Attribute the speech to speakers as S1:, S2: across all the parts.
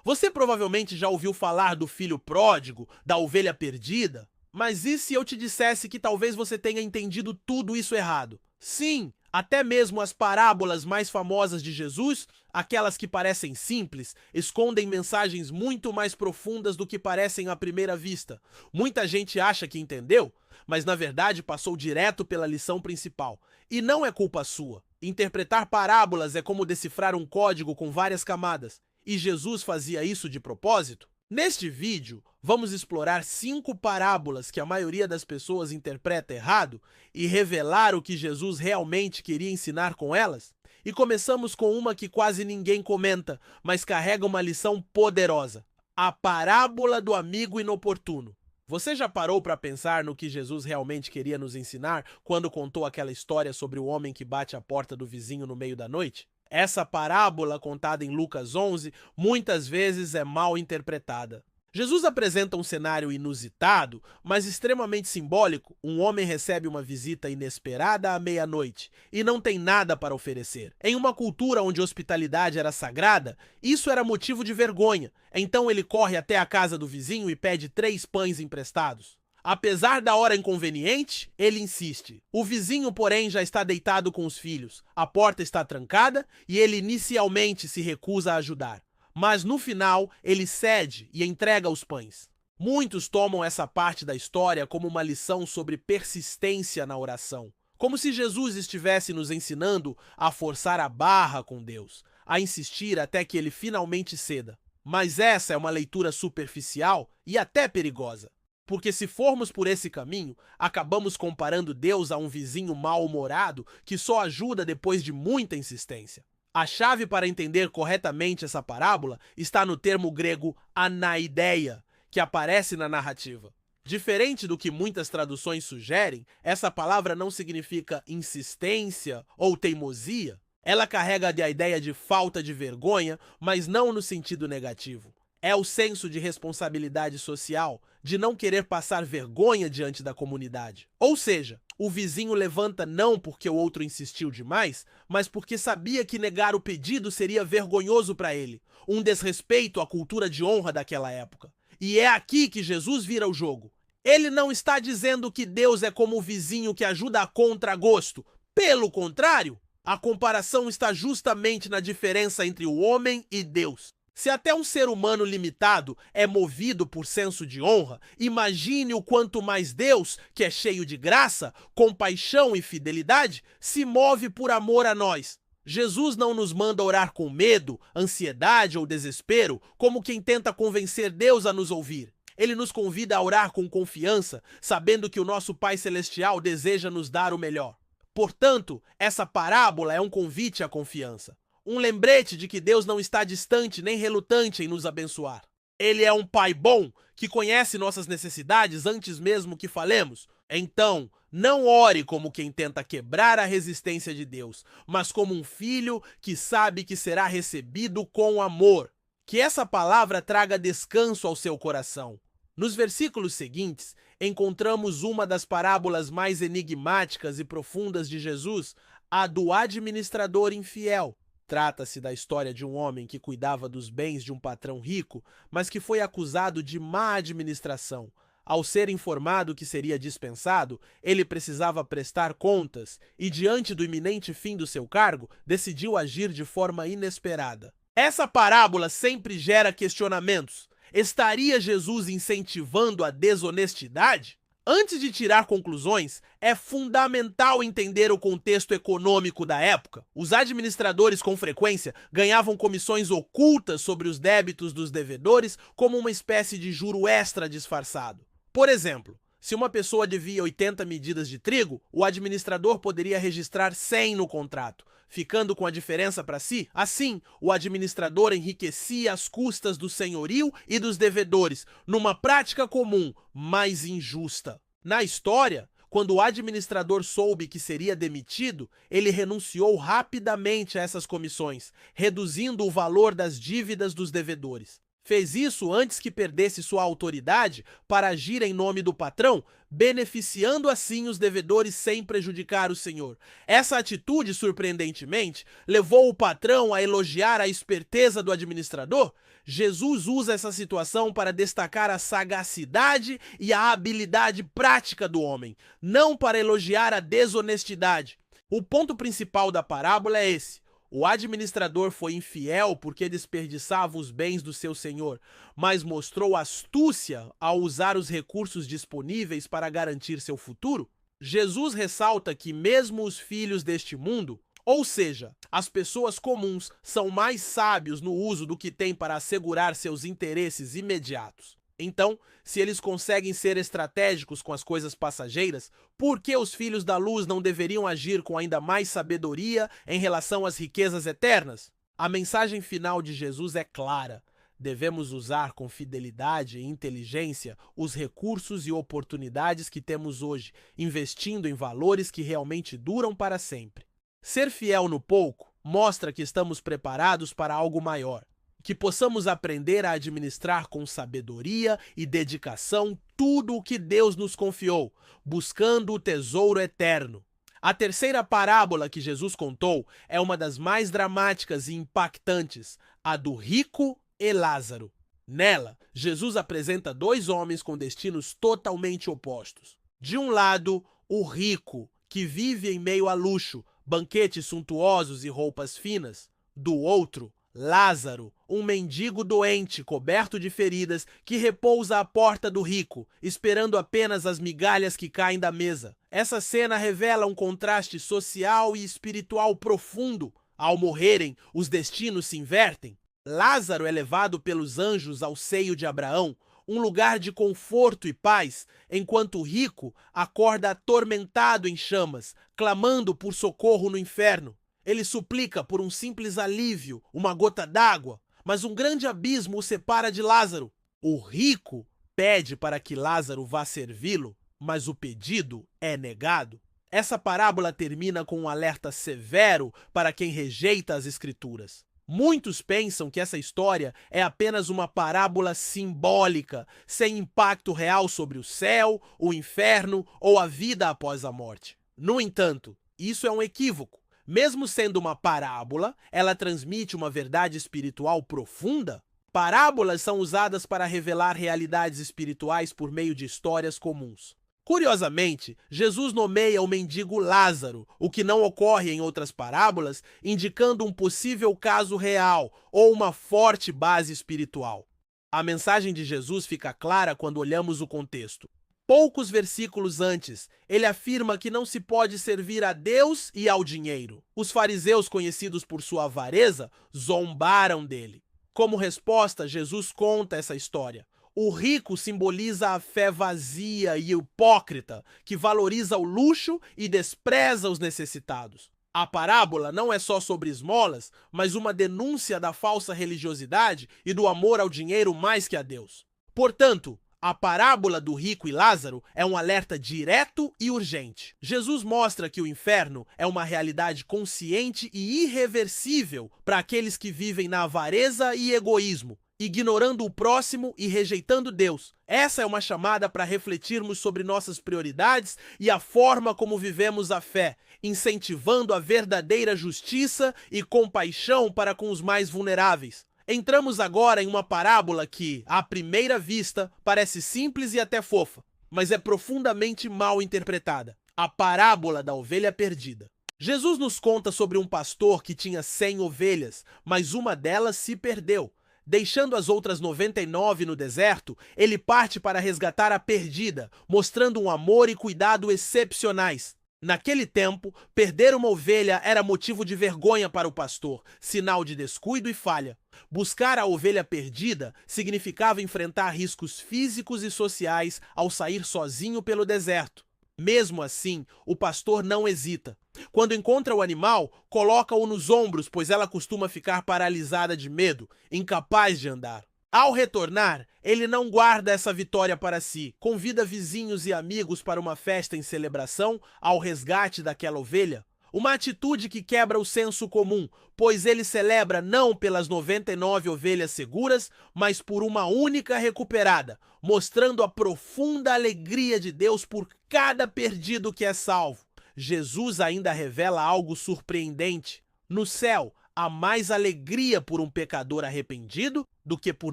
S1: Você provavelmente já ouviu falar do filho pródigo, da ovelha perdida, mas e se eu te dissesse que talvez você tenha entendido tudo isso errado? Sim, até mesmo as parábolas mais famosas de Jesus, aquelas que parecem simples, escondem mensagens muito mais profundas do que parecem à primeira vista. Muita gente acha que entendeu, mas na verdade passou direto pela lição principal. E não é culpa sua. Interpretar parábolas é como decifrar um código com várias camadas. E Jesus fazia isso de propósito? Neste vídeo, vamos explorar 5 parábolas que a maioria das pessoas interpreta errado e revelar o que Jesus realmente queria ensinar com elas. E começamos com uma que quase ninguém comenta, mas carrega uma lição poderosa: a parábola do amigo inoportuno. Você já parou para pensar no que Jesus realmente queria nos ensinar quando contou aquela história sobre o homem que bate a porta do vizinho no meio da noite? Essa parábola, contada em Lucas 11, muitas vezes é mal interpretada. Jesus apresenta um cenário inusitado, mas extremamente simbólico. Um homem recebe uma visita inesperada à meia-noite e não tem nada para oferecer. Em uma cultura onde hospitalidade era sagrada, isso era motivo de vergonha. Então ele corre até a casa do vizinho e pede 3 pães emprestados. Apesar da hora inconveniente, ele insiste. O vizinho, porém, já está deitado com os filhos. A porta está trancada e ele inicialmente se recusa a ajudar. Mas no final, ele cede e entrega os pães. Muitos tomam essa parte da história como uma lição sobre persistência na oração. Como se Jesus estivesse nos ensinando a forçar a barra com Deus, a insistir até que ele finalmente ceda. Mas essa é uma leitura superficial e até perigosa. Porque se formos por esse caminho, acabamos comparando Deus a um vizinho mal-humorado que só ajuda depois de muita insistência. A chave para entender corretamente essa parábola está no termo grego anaideia, que aparece na narrativa. Diferente do que muitas traduções sugerem, essa palavra não significa insistência ou teimosia. Ela carrega a ideia de falta de vergonha, mas não no sentido negativo. É o senso de responsabilidade social, de não querer passar vergonha diante da comunidade. Ou seja, o vizinho levanta não porque o outro insistiu demais, mas porque sabia que negar o pedido seria vergonhoso para ele, um desrespeito à cultura de honra daquela época. E é aqui que Jesus vira o jogo. Ele não está dizendo que Deus é como o vizinho que ajuda a contragosto. Pelo contrário, a comparação está justamente na diferença entre o homem e Deus. Se até um ser humano limitado é movido por senso de honra, imagine o quanto mais Deus, que é cheio de graça, compaixão e fidelidade, se move por amor a nós. Jesus não nos manda orar com medo, ansiedade ou desespero, como quem tenta convencer Deus a nos ouvir. Ele nos convida a orar com confiança, sabendo que o nosso Pai Celestial deseja nos dar o melhor. Portanto, essa parábola é um convite à confiança. Um lembrete de que Deus não está distante nem relutante em nos abençoar. Ele é um Pai bom que conhece nossas necessidades antes mesmo que falemos. Então, não ore como quem tenta quebrar a resistência de Deus, mas como um filho que sabe que será recebido com amor. Que essa palavra traga descanso ao seu coração. Nos versículos seguintes, encontramos uma das parábolas mais enigmáticas e profundas de Jesus, a do administrador infiel. Trata-se da história de um homem que cuidava dos bens de um patrão rico, mas que foi acusado de má administração. Ao ser informado que seria dispensado, ele precisava prestar contas e, diante do iminente fim do seu cargo, decidiu agir de forma inesperada. Essa parábola sempre gera questionamentos. Estaria Jesus incentivando a desonestidade? Antes de tirar conclusões, é fundamental entender o contexto econômico da época. Os administradores, com frequência, ganhavam comissões ocultas sobre os débitos dos devedores como uma espécie de juro extra disfarçado. Por exemplo, se uma pessoa devia 80 medidas de trigo, o administrador poderia registrar 100 no contrato, ficando com a diferença para si. Assim, o administrador enriquecia às custas do senhorio e dos devedores, numa prática comum, mas injusta. Na história, quando o administrador soube que seria demitido, ele renunciou rapidamente a essas comissões, reduzindo o valor das dívidas dos devedores. Fez isso antes que perdesse sua autoridade para agir em nome do patrão, beneficiando assim os devedores sem prejudicar o senhor. Essa atitude, surpreendentemente, levou o patrão a elogiar a esperteza do administrador, Jesus usa essa situação para destacar a sagacidade e a habilidade prática do homem, não para elogiar a desonestidade. O ponto principal da parábola é esse. O administrador foi infiel porque desperdiçava os bens do seu senhor, mas mostrou astúcia ao usar os recursos disponíveis para garantir seu futuro. Jesus ressalta que mesmo os filhos deste mundo, ou seja, as pessoas comuns, são mais sábios no uso do que têm para assegurar seus interesses imediatos. Então, se eles conseguem ser estratégicos com as coisas passageiras, por que os filhos da luz não deveriam agir com ainda mais sabedoria em relação às riquezas eternas? A mensagem final de Jesus é clara. Devemos usar com fidelidade e inteligência os recursos e oportunidades que temos hoje, investindo em valores que realmente duram para sempre. Ser fiel no pouco mostra que estamos preparados para algo maior. Que possamos aprender a administrar com sabedoria e dedicação tudo o que Deus nos confiou, buscando o tesouro eterno. A terceira parábola que Jesus contou é uma das mais dramáticas e impactantes, a do rico e Lázaro. Nela, Jesus apresenta dois homens com destinos totalmente opostos. De um lado, o rico, que vive em meio a luxo, banquetes suntuosos e roupas finas. Do outro, Lázaro, um mendigo doente, coberto de feridas, que repousa à porta do rico, esperando apenas as migalhas que caem da mesa. Essa cena revela um contraste social e espiritual profundo. Ao morrerem, os destinos se invertem. Lázaro é levado pelos anjos ao seio de Abraão, um lugar de conforto e paz, enquanto o rico acorda atormentado em chamas, clamando por socorro no inferno. Ele suplica por um simples alívio, uma gota d'água, mas um grande abismo o separa de Lázaro. O rico pede para que Lázaro vá servi-lo, mas o pedido é negado. Essa parábola termina com um alerta severo para quem rejeita as Escrituras. Muitos pensam que essa história é apenas uma parábola simbólica, sem impacto real sobre o céu, o inferno ou a vida após a morte. No entanto, isso é um equívoco. Mesmo sendo uma parábola, ela transmite uma verdade espiritual profunda. Parábolas são usadas para revelar realidades espirituais por meio de histórias comuns. Curiosamente, Jesus nomeia o mendigo Lázaro, o que não ocorre em outras parábolas, indicando um possível caso real ou uma forte base espiritual. A mensagem de Jesus fica clara quando olhamos o contexto. Poucos versículos antes, ele afirma que não se pode servir a Deus e ao dinheiro. Os fariseus, conhecidos por sua avareza, zombaram dele. Como resposta, Jesus conta essa história. O rico simboliza a fé vazia e hipócrita, que valoriza o luxo e despreza os necessitados. A parábola não é só sobre esmolas, mas uma denúncia da falsa religiosidade e do amor ao dinheiro mais que a Deus. Portanto, a parábola do rico e Lázaro é um alerta direto e urgente. Jesus mostra que o inferno é uma realidade consciente e irreversível para aqueles que vivem na avareza e egoísmo, ignorando o próximo e rejeitando Deus. Essa é uma chamada para refletirmos sobre nossas prioridades e a forma como vivemos a fé, incentivando a verdadeira justiça e compaixão para com os mais vulneráveis. Entramos agora em uma parábola que, à primeira vista, parece simples e até fofa, mas é profundamente mal interpretada. A parábola da ovelha perdida. Jesus nos conta sobre um pastor que tinha 100 ovelhas, mas uma delas se perdeu. Deixando as outras 99 no deserto, ele parte para resgatar a perdida, mostrando um amor e cuidado excepcionais. Naquele tempo, perder uma ovelha era motivo de vergonha para o pastor, sinal de descuido e falha. Buscar a ovelha perdida significava enfrentar riscos físicos e sociais ao sair sozinho pelo deserto. Mesmo assim, o pastor não hesita. Quando encontra o animal, coloca-o nos ombros, pois ela costuma ficar paralisada de medo, incapaz de andar. Ao retornar, ele não guarda essa vitória para si, convida vizinhos e amigos para uma festa em celebração ao resgate daquela ovelha. Uma atitude que quebra o senso comum, pois ele celebra não pelas 99 ovelhas seguras, mas por uma única recuperada, mostrando a profunda alegria de Deus por cada perdido que é salvo. Jesus ainda revela algo surpreendente. No céu, há mais alegria por um pecador arrependido do que por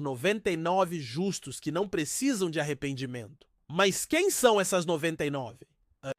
S1: 99 justos que não precisam de arrependimento. Mas quem são essas 99?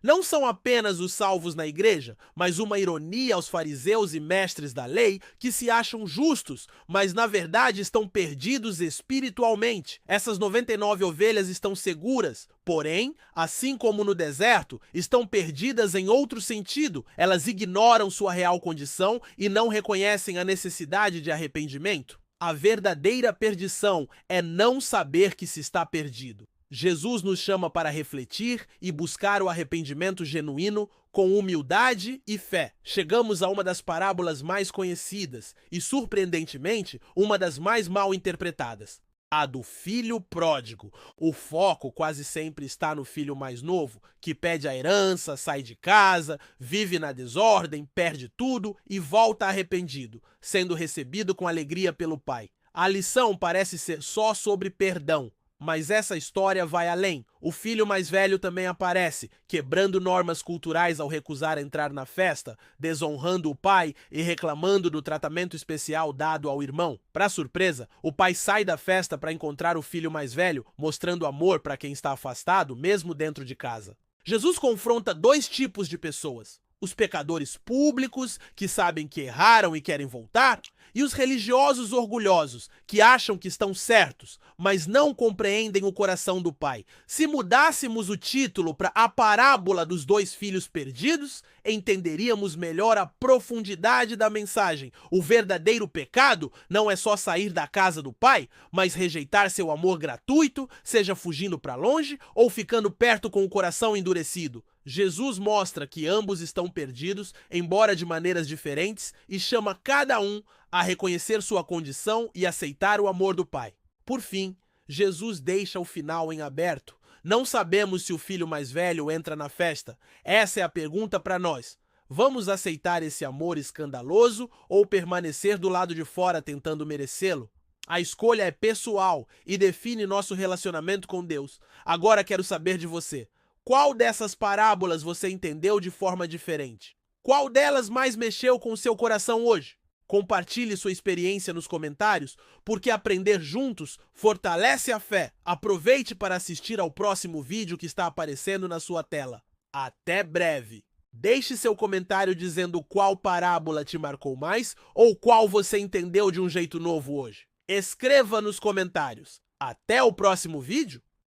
S1: Não são apenas os salvos na igreja, mas uma ironia aos fariseus e mestres da lei que se acham justos, mas na verdade estão perdidos espiritualmente. Essas 99 ovelhas estão seguras, porém, assim como no deserto, estão perdidas em outro sentido. Elas ignoram sua real condição e não reconhecem a necessidade de arrependimento. A verdadeira perdição é não saber que se está perdido. Jesus nos chama para refletir e buscar o arrependimento genuíno com humildade e fé. Chegamos a uma das parábolas mais conhecidas e, surpreendentemente, uma das mais mal interpretadas. A do filho pródigo. O foco quase sempre está no filho mais novo, que pede a herança, sai de casa, vive na desordem, perde tudo e volta arrependido, sendo recebido com alegria pelo pai. A lição parece ser só sobre perdão. Mas essa história vai além. O filho mais velho também aparece, quebrando normas culturais ao recusar entrar na festa, desonrando o pai e reclamando do tratamento especial dado ao irmão. Para surpresa, o pai sai da festa para encontrar o filho mais velho, mostrando amor para quem está afastado, mesmo dentro de casa. Jesus confronta dois tipos de pessoas: os pecadores públicos, que sabem que erraram e querem voltar, e os religiosos orgulhosos, que acham que estão certos, mas não compreendem o coração do Pai. Se mudássemos o título para A Parábola dos Dois Filhos Perdidos, entenderíamos melhor a profundidade da mensagem. O verdadeiro pecado não é só sair da casa do Pai, mas rejeitar seu amor gratuito, seja fugindo para longe ou ficando perto com o coração endurecido. Jesus mostra que ambos estão perdidos, embora de maneiras diferentes, e chama cada um a reconhecer sua condição e aceitar o amor do Pai. Por fim, Jesus deixa o final em aberto. Não sabemos se o filho mais velho entra na festa. Essa é a pergunta para nós. Vamos aceitar esse amor escandaloso ou permanecer do lado de fora tentando merecê-lo? A escolha é pessoal e define nosso relacionamento com Deus. Agora quero saber de você. Qual dessas parábolas você entendeu de forma diferente? Qual delas mais mexeu com o seu coração hoje? Compartilhe sua experiência nos comentários, porque aprender juntos fortalece a fé. Aproveite para assistir ao próximo vídeo que está aparecendo na sua tela. Até breve! Deixe seu comentário dizendo qual parábola te marcou mais ou qual você entendeu de um jeito novo hoje. Escreva nos comentários. Até o próximo vídeo!